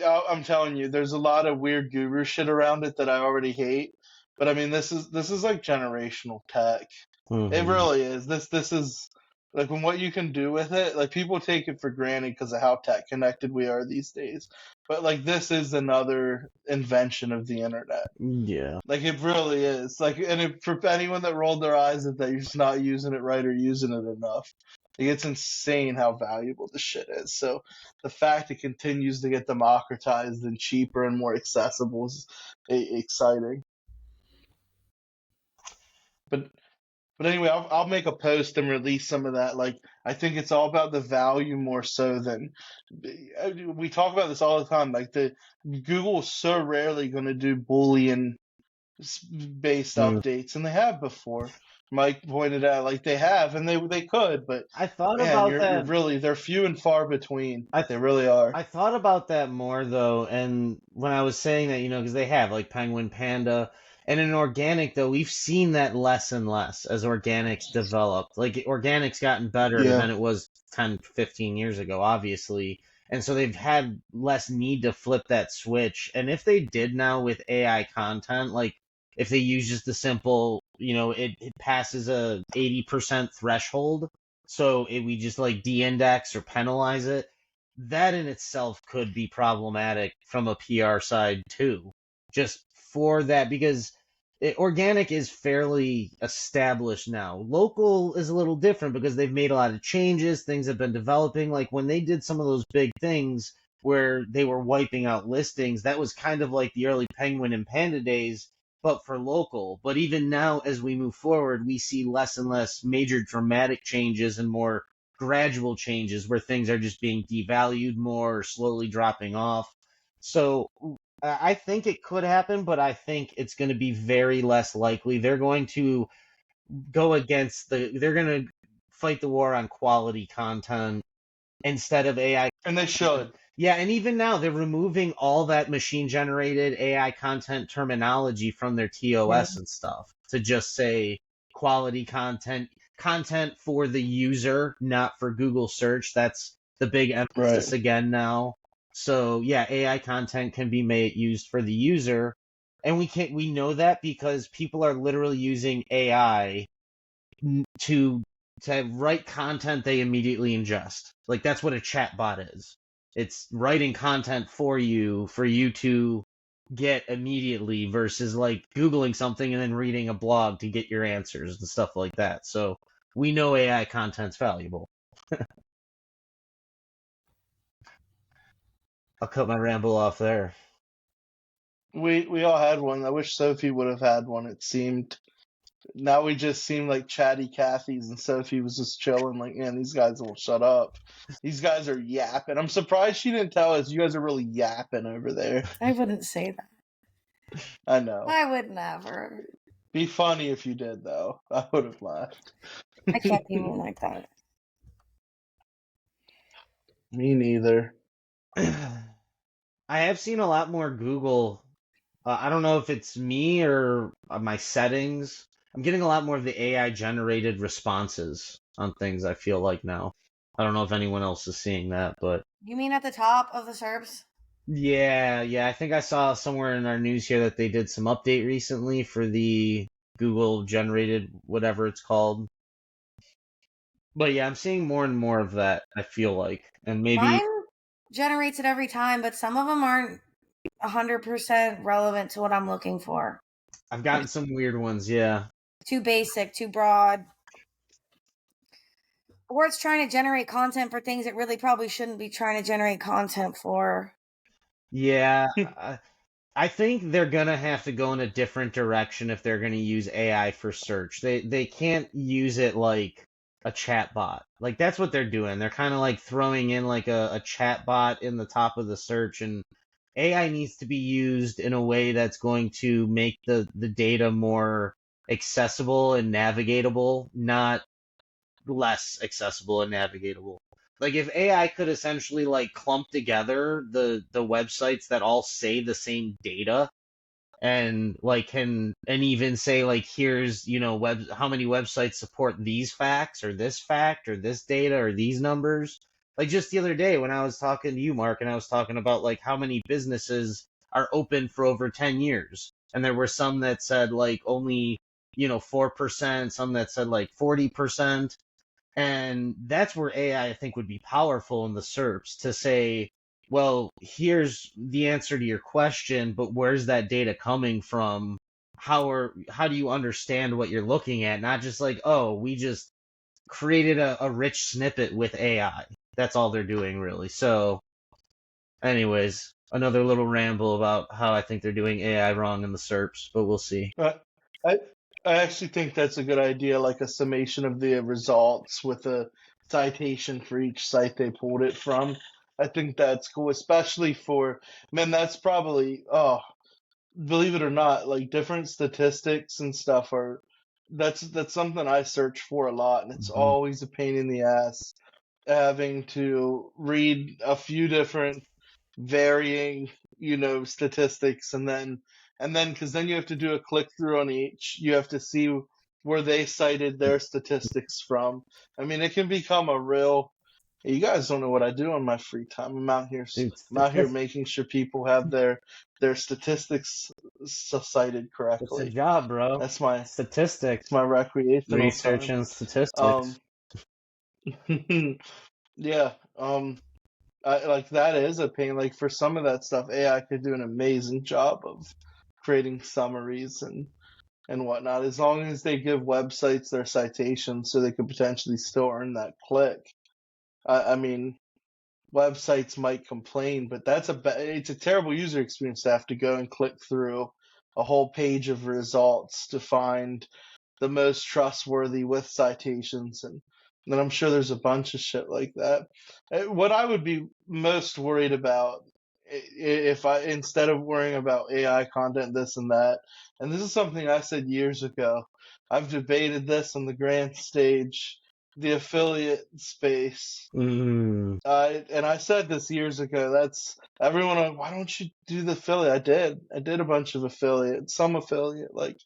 I'm telling you, there's a lot of weird guru shit around it that I already hate. But I mean, this is like generational tech. It Hmm. really is. This is like when what you can do with it. Like people take it for granted because of how tech connected we are these days. But like this is another invention of the internet. Yeah. Like it really is. Like, and for anyone that rolled their eyes at that, you're just not using it right or using it enough. Like, it's insane how valuable this shit is. So the fact it continues to get democratized and cheaper and more accessible is exciting. But anyway, I'll make a post and release some of that. Like I think it's all about the value more so than we talk about this all the time. Like the Google is so rarely going to do Boolean based Mm. updates, and they have before. Mike pointed out, like they have, and they could, but I thought man, about you're that. really they're few and far between. I They really are. I thought about that more though, and when I was saying that, because they have like Penguin Panda, and in organic though, we've seen that less and less as organics developed. Like organics gotten better Yeah, than it was 10, 15 years ago, obviously. And so they've had less need to flip that switch. And if they did now with AI content, like if they use just the simple, it passes a 80% threshold, so we just like de-index or penalize it, that in itself could be problematic from a PR side too. Just for that, because organic is fairly established now. Local is a little different because they've made a lot of changes. Things have been developing. Like when they did some of those big things where they were wiping out listings, that was kind of like the early Penguin and Panda days, but for local. But even now, as we move forward, we see less and less major dramatic changes and more gradual changes where things are just being devalued more or slowly dropping off. So I think it could happen, but I think it's going to be very less likely. They're going to they're going to fight the war on quality content instead of AI. and they should. Yeah, and even now they're removing all that machine generated AI content terminology from their Yeah. TOS and stuff to just say quality content for the user, not for Google search. That's the big emphasis Right. again now. So yeah, AI content can be used for the user, and we know that because people are literally using AI to write content they immediately ingest. Like that's what a chat bot is. It's writing content for you to get immediately versus like Googling something and then reading a blog to get your answers and stuff like that. So we know AI content's valuable. I'll cut my ramble off there. We all had one. I wish Sophie would have had one. It seemed now we just seem like chatty Cathy's, and Sophie was just chilling. Like, man, these guys won't shut up. These guys are yapping. I'm surprised she didn't tell us. You guys are really yapping over there. I wouldn't say that. I know. I would never. Be funny if you did, though. I would have laughed. I can't be mean like that. Me neither. I have seen a lot more Google. I don't know if it's me or my settings. I'm getting a lot more of the AI generated responses on things, I feel like now. I don't know if anyone else is seeing that, but You mean at the top of the SERPs? yeah, I think I saw somewhere in our news here that they did some update recently for the Google generated whatever it's called. But yeah, I'm seeing more and more of that, I feel like. And maybe Mine generates it every time, but some of them aren't 100% relevant to what I'm looking for. I've gotten some weird ones, yeah. Too basic, too broad. Or it's trying to generate content for things it really probably shouldn't be trying to generate content for. Yeah, I think they're gonna have to go in a different direction if they're gonna use AI for search. They can't use it like a chat bot. Like that's what they're doing. They're kind of like throwing in like a chat bot in the top of the search, and AI needs to be used in a way that's going to make the data more accessible and navigatable, not less accessible and navigatable. Like if AI could essentially like clump together the websites that all say the same data and like can and even say like here's how many websites support these facts or this fact or this data or these numbers. Like just the other day when I was talking to you, Mark, and I was talking about like how many businesses are open for over 10 years, and there were some that said like only 4%, some that said like 40%. And that's where AI, I think, would be powerful in the SERPs to say, well, here's the answer to your question, but where's that data coming from? How do you understand what you're looking at? Not just like, oh, we just created a rich snippet with AI. That's all they're doing, really. So, anyways, another little ramble about how I think they're doing AI wrong in the SERPs, but we'll see. I I actually think that's a good idea, like a summation of the results with a citation for each site they pulled it from. I think that's cool, especially for, man, that's probably, oh, believe it or not, like different statistics and stuff are, that's something I search for a lot, and it's Hmm. always a pain in the ass having to read a few different varying, statistics, and then because then you have to do a click through on each. You have to see where they cited their statistics from. I mean, it can become a real. You guys don't know what I do on my free time. Dude, I'm out here making sure people have their statistics cited it's a correctly. job, bro. That's my it's Statistics, my recreational research time. and Um, statistics. yeah. Like that is a pain. Like for some of that stuff, AI could do an amazing job of creating summaries and whatnot, as long as they give websites their citations so they could potentially still earn that click. I mean, websites might complain, but it's a terrible user experience to have to go and click through a whole page of results to find the most trustworthy with citations, and then I'm sure there's a bunch of shit like that. What I would be most worried about, if I, instead of worrying about AI content, this and that, and this is something I said years ago, I've debated this on the grand stage, the affiliate space. Mm. And I said this years ago. That's everyone. Why don't you do the affiliate? I did. I did a bunch of affiliate, some affiliate. Like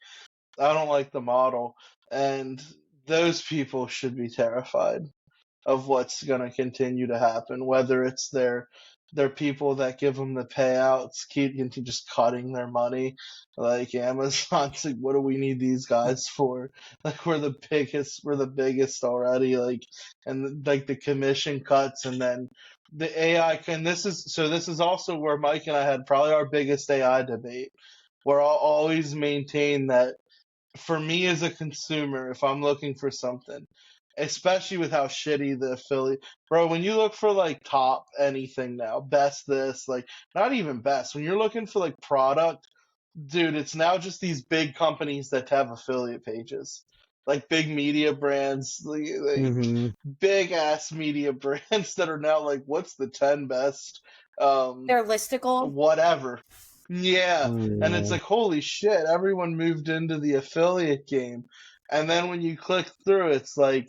I don't like the model, and those people should be terrified of what's going to continue to happen. Whether it's their people that give them the payouts, keep just cutting their money, like Amazon's like, what do we need these guys for? Like we're the biggest already. Like and like the commission cuts, and then the AI can. This is also where Mike and I had probably our biggest AI debate. Where I'll always maintain that for me as a consumer, if I'm looking for something, especially with how shitty the affiliate, bro, when you look for like top anything now, best this, like not even best, when you're looking for like product, dude, it's now just these big companies that have affiliate pages, like big media brands, like Hmm. big ass media brands that are now like, what's the 10 best, um, They're listicle. whatever. Yeah, and it's Yeah. like holy shit, everyone moved into the affiliate game. And then when you click through, it's like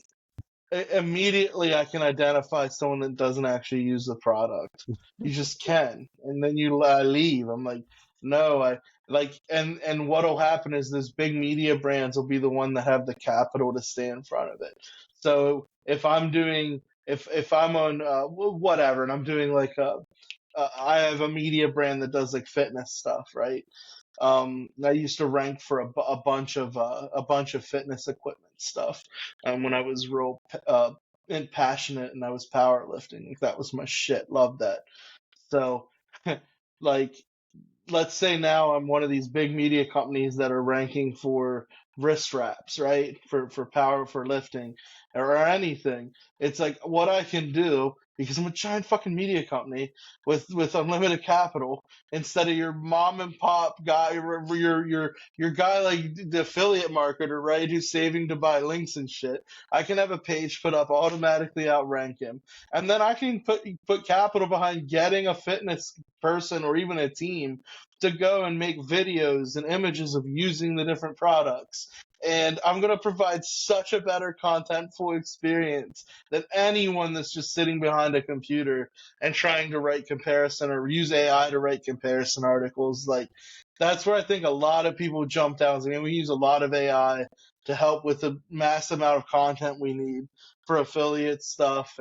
immediately I can identify someone that doesn't actually use the product. You just can, and then I leave. I'm like, no, I like, and what'll happen is those big media brands will be the one that have the capital to stay in front of it. So if I'm doing, if I'm on whatever, and I'm doing like I have a media brand that does like fitness stuff, right? I used to rank for a bunch of fitness equipment stuff when I was real and passionate and I was powerlifting. Like that was my shit. Loved that. So, like let's say now I'm one of these big media companies that are ranking for wrist wraps, right? For power for lifting or anything. It's like what I can do because I'm a giant fucking media company with unlimited capital instead of your mom and pop guy, your guy like the affiliate marketer, right? Who's saving to buy links and shit. I can have a page put up automatically outrank him, and then I can put capital behind getting a fitness person or even a team to go and make videos and images of using the different products. and I'm going to provide such a better contentful experience than anyone that's just sitting behind a computer and trying to write comparison or use AI to write comparison articles. Like, that's where I think a lot of people jump down. I mean, we use a lot of AI to help with the mass amount of content we need for affiliate stuff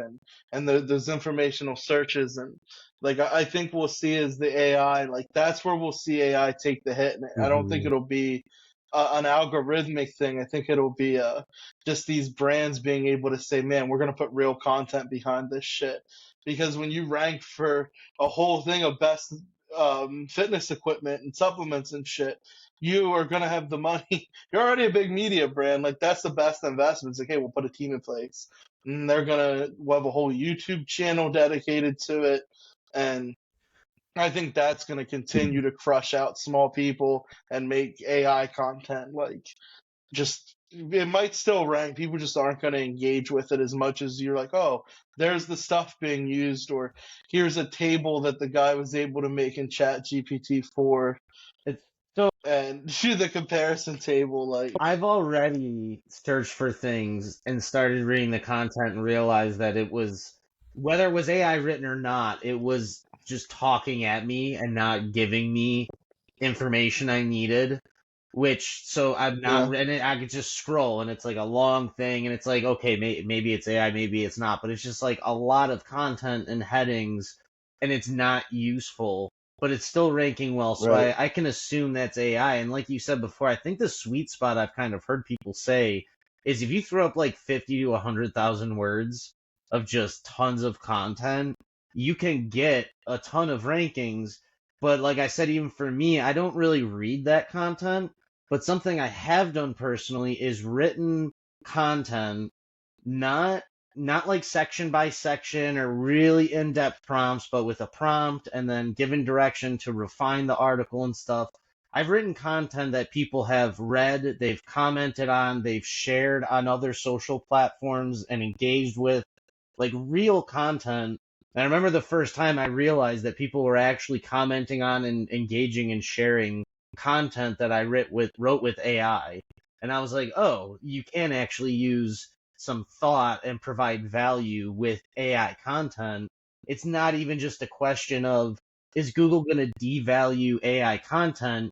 and those informational searches. And like, I think we'll see as the AI, like, that's where we'll see AI take the hit. And I don't think it'll be an algorithmic thing. I think it'll be just these brands being able to say, man, we're going to put real content behind this shit. Because when you rank for a whole thing of best fitness equipment and supplements and shit, you are going to have the money. You're already a big media brand. Like, that's the best investment. It's like, hey, we'll put a team in place. And we'll have a whole YouTube channel dedicated to it. And I think that's going to continue to crush out small people and make AI content like just it might still rank. People just aren't going to engage with it as much as you're like, oh, there's the stuff being used, or here's a table that the guy was able to make in Chat GPT-4 It's so and do the comparison table. Like, I've already searched for things and started reading the content and realized that it was, whether it was AI written or not, it was just talking at me and not giving me information I needed. So I'm not, yeah, and I could just scroll and it's like a long thing and it's like, okay, maybe it's AI, maybe it's not, but it's just like a lot of content and headings and it's not useful, but it's still ranking well. So right, I can assume that's AI. And like you said before, I think the sweet spot I've kind of heard people say is if you throw up like 50 to 100,000 words of just tons of content, you can get a ton of rankings. But like I said, even for me, I don't really read that content. But something I have done personally is written content, not not like section by section or really in-depth prompts, but with a prompt and then given direction to refine the article and stuff. I've written content that people have read, they've commented on, they've shared on other social platforms and engaged with, like real content. And I remember the first time I realized that people were actually commenting on and engaging and sharing content that I wrote with AI. And I was like, oh, you can actually use some thought and provide value with AI content. It's not even just a question of, is Google going to devalue AI content?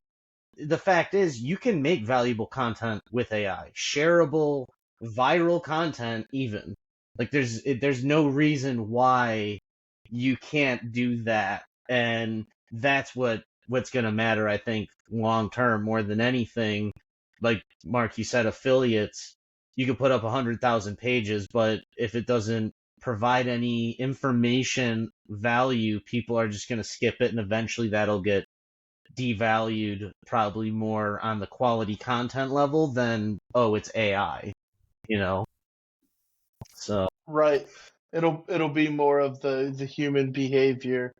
The fact is, you can make valuable content with AI, shareable, viral content, even. Like there's no reason why you can't do that, and that's what's going to matter, I think, long term more than anything. Like Mark, you said, affiliates, you can put up 100,000 pages, but if it doesn't provide any information value, people are just going to skip it, and eventually that'll get devalued probably more on the quality content level than, oh, it's AI, you know? So, right. It'll be more of the human behavior.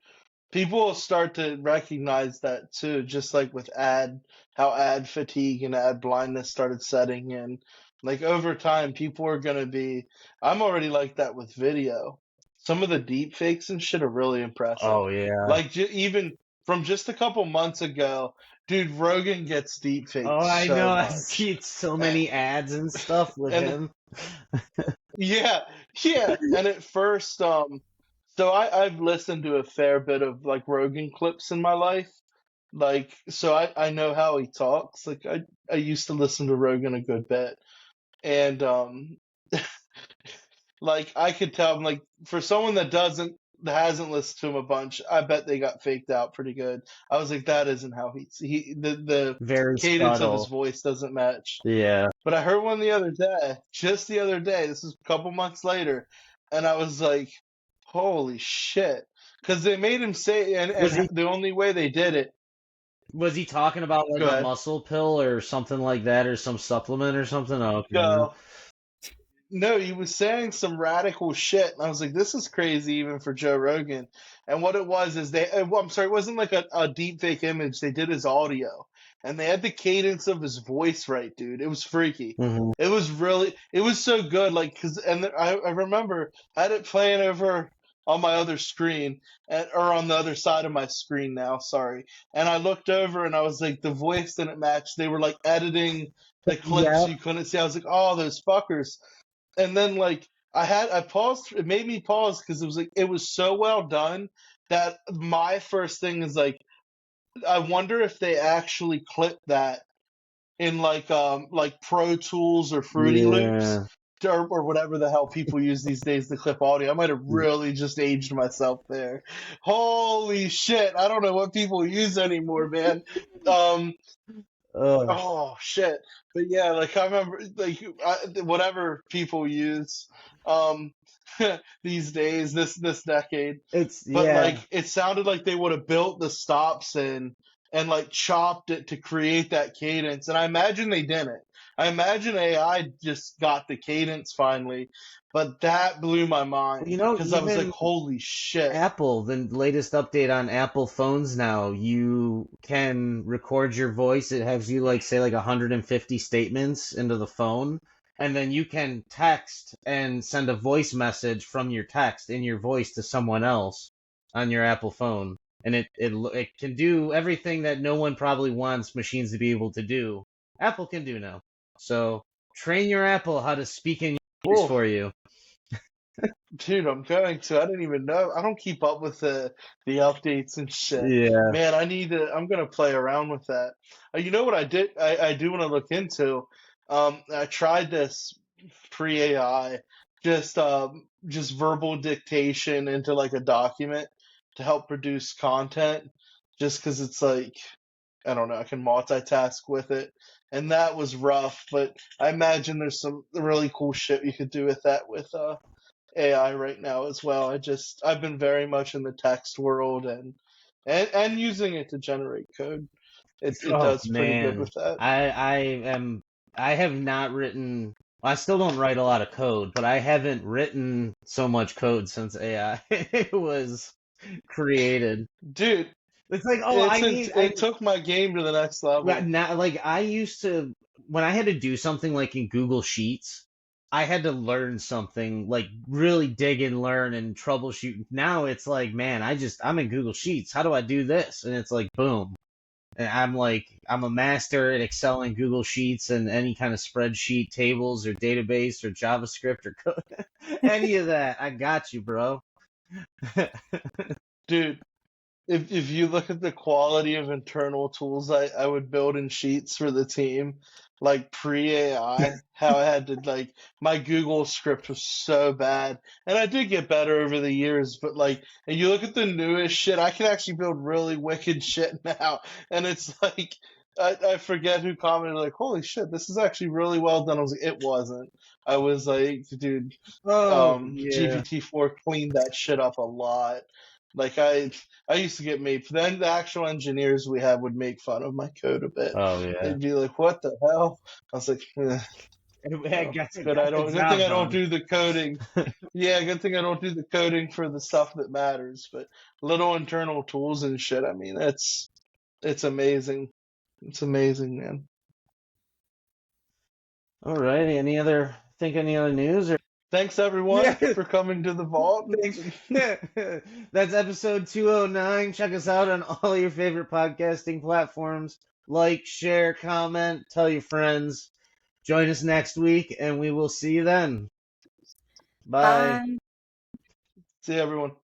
People will start to recognize that too, just like with how ad fatigue and ad blindness started setting in. Like over time, people are gonna be. I'm already like that with video. Some of the deep fakes and shit are really impressive. oh, yeah. Like even from just a couple months ago, dude, Rogan gets deep Oh, faked I so know. I much, see so and, many ads and stuff with and him. yeah, yeah. And at first, so I've listened to a fair bit of like Rogan clips in my life. Like, so I know how he talks. Like I used to listen to Rogan a good bit. And like I could tell I'm like for someone that hasn't listened to him a bunch, I bet they got faked out pretty good. I was like, that isn't how the Very cadence of his subtle. voice doesn't match. Yeah. But I heard one the other day, just the other day. This is a couple months later, and I was like, "Holy shit!" Because they made him say, Was and he the only way they did it. was he talking about like Go a ahead. muscle pill or something like that, or some supplement or something? Oh, okay. No, no, he was saying some radical shit, and I was like, "This is crazy, even for Joe Rogan." And what it was is well, I'm sorry, it wasn't like a deep fake image. They did his audio, and they had the cadence of his voice right, dude. It was freaky. Hmm. It was so good, like, and I remember I had it playing over. on my other screen, or on the other side of my screen now, sorry. And I looked over and I was like, the voice didn't match. They were like editing the clips Yeah. you couldn't see. I was like, oh, those fuckers. And then like I paused. It made me pause because it was like it was so well done that my first thing is like, I wonder if they actually clipped that in like Pro Tools or Fruity Loops, Yeah. or whatever the hell people use these days to clip audio. I might have really just aged myself there. Holy shit! I don't know what people use anymore, man. Ugh. Oh shit! But yeah, like I remember, like whatever people use um, these days, this decade. It's But yeah. like it sounded like they would have built the stops in and like chopped it to create that cadence. And I imagine they didn't. I imagine AI just got the cadence finally, but that blew my mind because I was like, Even holy shit. Apple, the latest update on Apple phones now, you can record your voice. It has you like say like 150 statements into the phone, and then you can text and send a voice message from your text in your voice to someone else on your Apple phone. And it can do everything that no one probably wants machines to be able to do. Apple can do now. So train your Apple how to speak in your voice Oh, for you. dude, I'm going to. I didn't even know. I don't keep up with the updates and shit. Yeah. Man, I need to. I'm gonna play around with that. You know what I did? I do want to look into. I tried this pre AI, just verbal dictation into like a document to help produce content. Just because it's like I don't know, I can multitask with it, and that was rough. But I imagine there's some really cool shit you could do with that with AI right now as well. I've been very much in the text world and using it to generate code. It Oh does pretty good man, with that. I am I have not written. I still don't write a lot of code, but I haven't written so much code since AI was created. Dude, It's like, oh, it took my game to the next level. now like I used to when I had to do something like in Google Sheets, I had to learn something like really dig and learn and troubleshoot. Now it's like, man, I'm in Google Sheets. How do I do this? And it's like, boom. And I'm a master at Excel and Google Sheets and any kind of spreadsheet, tables or database or JavaScript or code. Any of that. I got you, bro. Dude, if you look at the quality of internal tools I would build in Sheets for the team, like pre AI, how I had to like my Google script was so bad, and I did get better over the years. But like, and you look at the newest shit, I can actually build really wicked shit now, and it's like. I forget who commented like, "Holy shit, this is actually really well done." I was like, "It wasn't." I was like, "Dude, Oh, yeah. GPT-4 cleaned that shit up a lot." Like I used to get made. Then the actual engineers we had would make fun of my code a bit. Oh, yeah. They'd be like, "What the hell?" I was like, I "Oh, good. I got the don't. Good thing job I don't done. do the coding. Yeah, good thing I don't do the coding for the stuff that matters. But little internal tools and shit. I mean, it's amazing. It's amazing, man. All right. Any other news? Or Thanks everyone yeah, for coming to the vault. thanks. That's episode 209. Check us out on all your favorite podcasting platforms. Like, share, comment, tell your friends. Join us next week, and we will see you then. Bye. Bye. See everyone.